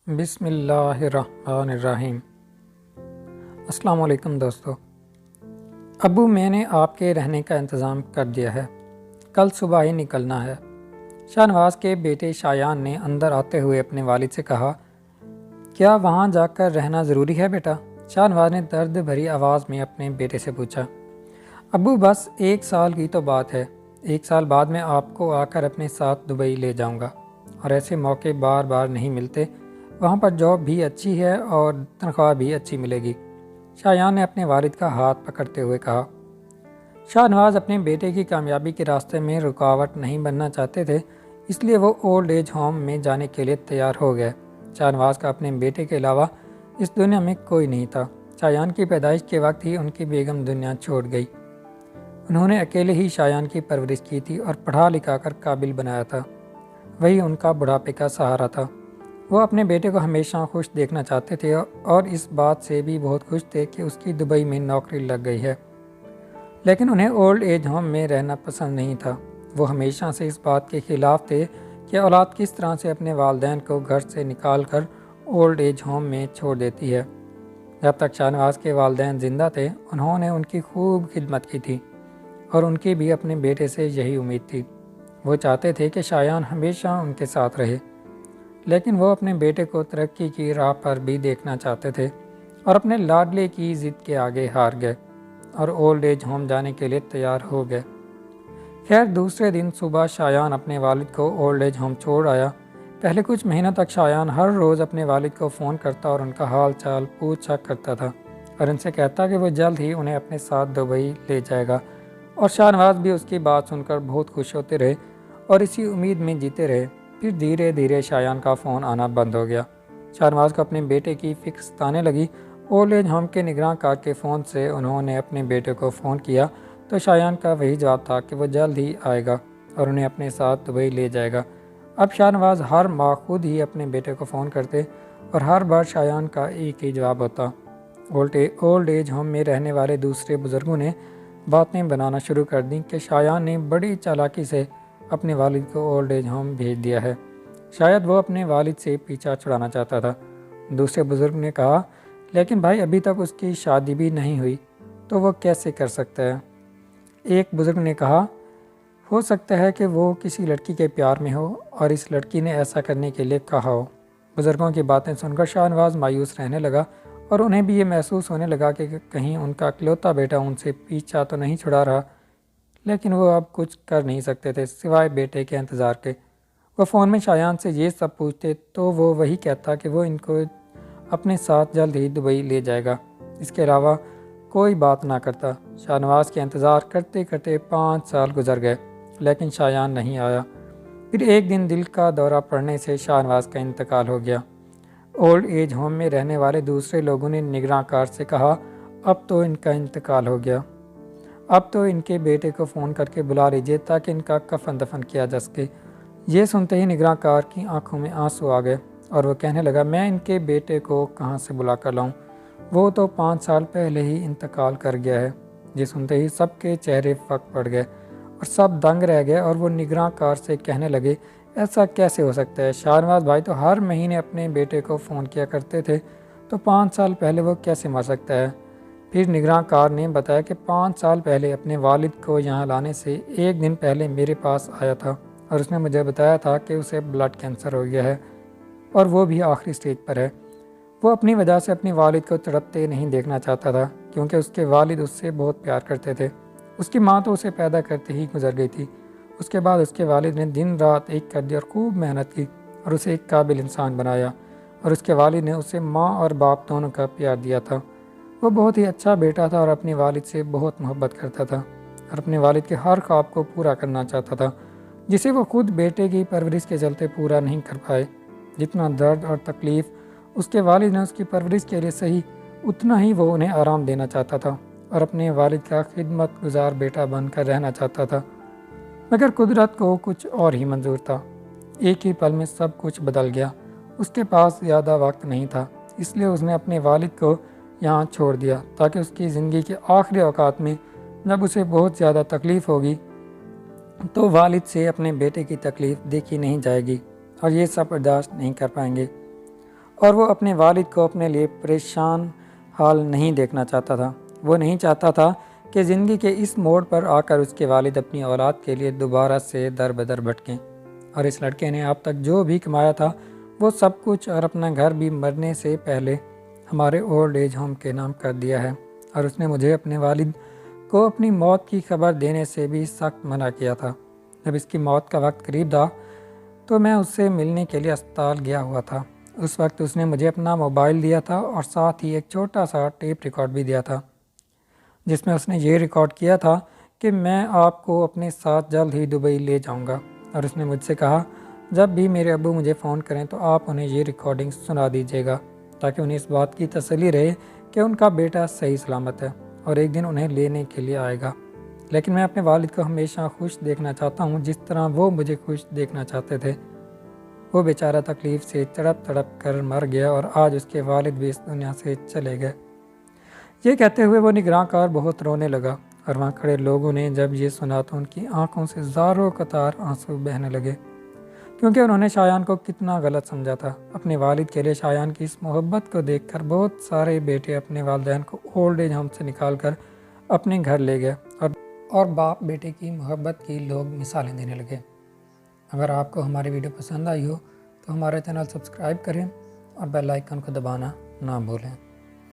بسم اللہ الرحمن الرحیم۔ السلام علیکم دوستو۔ ابو میں نے آپ کے رہنے کا انتظام کر دیا ہے، کل صبح ہی نکلنا ہے۔ شاہ نواز کے بیٹے شایان نے اندر آتے ہوئے اپنے والد سے کہا، کیا وہاں جا کر رہنا ضروری ہے بیٹا؟ شاہ نواز نے درد بھری آواز میں اپنے بیٹے سے پوچھا۔ ابو بس 1 سال کی تو بات ہے، 1 سال بعد میں آپ کو آ کر اپنے ساتھ دبئی لے جاؤں گا، اور ایسے موقع بار بار نہیں ملتے، وہاں پر جاب بھی اچھی ہے اور تنخواہ بھی اچھی ملے گی، شایان نے اپنے والد کا ہاتھ پکڑتے ہوئے کہا۔ شاہ نواز اپنے بیٹے کی کامیابی کے راستے میں رکاوٹ نہیں بننا چاہتے تھے، اس لیے وہ اولڈ ایج ہوم میں جانے کے لیے تیار ہو گئے۔ شاہ نواز کا اپنے بیٹے کے علاوہ اس دنیا میں کوئی نہیں تھا۔ شایان کی پیدائش کے وقت ہی ان کی بیگم دنیا چھوڑ گئی۔ انہوں نے اکیلے ہی شایان کی پرورش کی تھی اور پڑھا لکھا کر قابل بنایا تھا، وہی ان کا بڑھاپے کا سہارا تھا۔ وہ اپنے بیٹے کو ہمیشہ خوش دیکھنا چاہتے تھے اور اس بات سے بھی بہت خوش تھے کہ اس کی دبئی میں نوکری لگ گئی ہے، لیکن انہیں اولڈ ایج ہوم میں رہنا پسند نہیں تھا۔ وہ ہمیشہ سے اس بات کے خلاف تھے کہ اولاد کس طرح سے اپنے والدین کو گھر سے نکال کر اولڈ ایج ہوم میں چھوڑ دیتی ہے۔ جب تک شاہ نواز کے والدین زندہ تھے، انہوں نے ان کی خوب خدمت کی تھی، اور ان کی بھی اپنے بیٹے سے یہی امید تھی۔ وہ چاہتے تھے کہ شایان ہمیشہ ان کے ساتھ رہے، لیکن وہ اپنے بیٹے کو ترقی کی راہ پر بھی دیکھنا چاہتے تھے، اور اپنے لاڈلے کی ضد کے آگے ہار گئے اور اولڈ ایج ہوم جانے کے لیے تیار ہو گئے۔ خیر دوسرے دن صبح شایان اپنے والد کو اولڈ ایج ہوم چھوڑ آیا۔ پہلے کچھ مہینوں تک شایان ہر روز اپنے والد کو فون کرتا اور ان کا حال چال پوچھا کرتا تھا، اور ان سے کہتا کہ وہ جلد ہی انہیں اپنے ساتھ دبئی لے جائے گا، اور شاہ نواز بھی اس کی بات سن کر بہت خوش ہوتے رہے اور اسی امید میں جیتے رہے۔ پھر دھیرے دھیرے شایان کا فون آنا بند ہو گیا۔ شاہ نواز کو اپنے بیٹے کی فکر ستانے لگی۔ اولڈ ایج ہوم کے نگراں کار کے فون سے انہوں نے اپنے بیٹے کو فون کیا تو شایان کا وہی جواب تھا کہ وہ جلد ہی آئے گا اور انہیں اپنے ساتھ دبئی لے جائے گا۔ اب شاہ نواز ہر ماہ خود ہی اپنے بیٹے کو فون کرتے اور ہر بار شایان کا ایک ہی جواب ہوتا۔ اولڈ ایج ہوم میں رہنے والے دوسرے بزرگوں نے باتیں بنانا شروع کر دیں کہ شایان نے بڑی چالاکی سے اپنے والد کو اولڈ ایج ہوم بھیج دیا ہے، شاید وہ اپنے والد سے پیچھا چھڑانا چاہتا تھا۔ دوسرے بزرگ نے کہا، لیکن بھائی ابھی تک اس کی شادی بھی نہیں ہوئی تو وہ کیسے کر سکتا ہے؟ ایک بزرگ نے کہا، ہو سکتا ہے کہ وہ کسی لڑکی کے پیار میں ہو اور اس لڑکی نے ایسا کرنے کے لیے کہا ہو۔ بزرگوں کی باتیں سن کر شاہ نواز مایوس رہنے لگا، اور انہیں بھی یہ محسوس ہونے لگا کہ کہیں ان کا اکلوتا بیٹا ان سے پیچھا تو نہیں چھڑا رہا، لیکن وہ اب کچھ کر نہیں سکتے تھے سوائے بیٹے کے انتظار کے۔ وہ فون میں شایان سے یہ سب پوچھتے تو وہ وہی کہتا کہ وہ ان کو اپنے ساتھ جلد ہی دبئی لے جائے گا، اس کے علاوہ کوئی بات نہ کرتا۔ شاہ نواز کے انتظار کرتے کرتے 5 سال گزر گئے، لیکن شایان نہیں آیا۔ پھر ایک دن دل کا دورہ پڑنے سے شاہ نواز کا انتقال ہو گیا۔ اولڈ ایج ہوم میں رہنے والے دوسرے لوگوں نے نگراں کار سے کہا، اب تو ان کا انتقال ہو گیا، اب تو ان کے بیٹے کو فون کر کے بلا لیجیے تاکہ ان کا کفن دفن کیا جا سکے۔ یہ سنتے ہی نگراں کار کی آنکھوں میں آنسو آ گئے اور وہ کہنے لگا، میں ان کے بیٹے کو کہاں سے بلا کر لاؤں، وہ تو 5 سال پہلے ہی انتقال کر گیا ہے۔ یہ سنتے ہی سب کے چہرے پھک پڑ گئے اور سب دنگ رہ گئے، اور وہ نگراں کار سے کہنے لگے، ایسا کیسے ہو سکتا ہے؟ شاہ نواز بھائی تو ہر مہینے اپنے بیٹے کو فون کیا کرتے تھے، تو 5 سال پہلے وہ کیسے مر سکتا ہے؟ پھر نگراں کار نے بتایا کہ 5 سال پہلے اپنے والد کو یہاں لانے سے 1 دن پہلے میرے پاس آیا تھا، اور اس نے مجھے بتایا تھا کہ اسے بلڈ کینسر ہو گیا ہے اور وہ بھی آخری سٹیج پر ہے۔ وہ اپنی وجہ سے اپنے والد کو تڑپتے نہیں دیکھنا چاہتا تھا، کیونکہ اس کے والد اس سے بہت پیار کرتے تھے۔ اس کی ماں تو اسے پیدا کرتے ہی گزر گئی تھی۔ اس کے بعد اس کے والد نے دن رات ایک کر دی اور خوب محنت کی اور اسے ایک قابل انسان بنایا، اور اس کے والد نے اسے ماں اور باپ دونوں کا پیار دیا تھا۔ وہ بہت ہی اچھا بیٹا تھا اور اپنے والد سے بہت محبت کرتا تھا اور اپنے والد کے ہر خواب کو پورا کرنا چاہتا تھا، جسے وہ خود بیٹے کی پرورش کے چلتے پورا نہیں کر پائے۔ جتنا درد اور تکلیف اس کے والد نے اس کی پرورش کے لیے سہی، اتنا ہی وہ انہیں آرام دینا چاہتا تھا اور اپنے والد کا خدمت گزار بیٹا بن کر رہنا چاہتا تھا۔ مگر قدرت کو کچھ اور ہی منظور تھا۔ ایک ہی پل میں سب کچھ بدل گیا۔ اس کے پاس زیادہ وقت نہیں تھا، اس لیے اس نے اپنے والد کو یہاں چھوڑ دیا تاکہ اس کی زندگی کے آخری اوقات میں جب اسے بہت زیادہ تکلیف ہوگی تو والد سے اپنے بیٹے کی تکلیف دیکھی نہیں جائے گی اور یہ سب برداشت نہیں کر پائیں گے۔ اور وہ اپنے والد کو اپنے لیے پریشان حال نہیں دیکھنا چاہتا تھا۔ وہ نہیں چاہتا تھا کہ زندگی کے اس موڑ پر آ کر اس کے والد اپنی اولاد کے لیے دوبارہ سے در بدر بھٹکیں۔ اور اس لڑکے نے اب تک جو بھی کمایا تھا وہ سب کچھ اور اپنا گھر بھی مرنے سے پہلے ہمارے اولڈ ایج ہوم کے نام کر دیا ہے۔ اور اس نے مجھے اپنے والد کو اپنی موت کی خبر دینے سے بھی سخت منع کیا تھا۔ جب اس کی موت کا وقت قریب تھا تو میں اس سے ملنے کے لیے اسپتال گیا ہوا تھا۔ اس وقت اس نے مجھے اپنا موبائل دیا تھا اور ساتھ ہی ایک چھوٹا سا ٹیپ ریکارڈ بھی دیا تھا، جس میں اس نے یہ ریکارڈ کیا تھا کہ میں آپ کو اپنے ساتھ جلد ہی دبئی لے جاؤں گا۔ اور اس نے مجھ سے کہا جب بھی میرے ابو مجھے فون کریں تو آپ انہیں یہ ریکارڈنگ سنا دیجیے گا، تاکہ انہیں اس بات کی تسلی رہے کہ ان کا بیٹا صحیح سلامت ہے اور ایک دن انہیں لینے کے لیے آئے گا۔ لیکن میں اپنے والد کو ہمیشہ خوش دیکھنا چاہتا ہوں جس طرح وہ مجھے خوش دیکھنا چاہتے تھے۔ وہ بیچارہ تکلیف سے تڑپ تڑپ کر مر گیا اور آج اس کے والد بھی اس دنیا سے چلے گئے۔ یہ کہتے ہوئے وہ نگراں کار بہت رونے لگا، اور وہاں کھڑے لوگوں نے جب یہ سنا تو ان کی آنکھوں سے زاروں قطار آنسو بہنے لگے، کیونکہ انہوں نے شایان کو کتنا غلط سمجھا تھا۔ اپنے والد کے لیے شایان کی اس محبت کو دیکھ کر بہت سارے بیٹے اپنے والدین کو اولڈ ایج ہوم سے نکال کر اپنے گھر لے گئے اور باپ بیٹے کی محبت کی لوگ مثالیں دینے لگے۔ اگر آپ کو ہماری ویڈیو پسند آئی ہو تو ہمارے چینل سبسکرائب کریں اور بیل آئیکن کو دبانا نہ بھولیں۔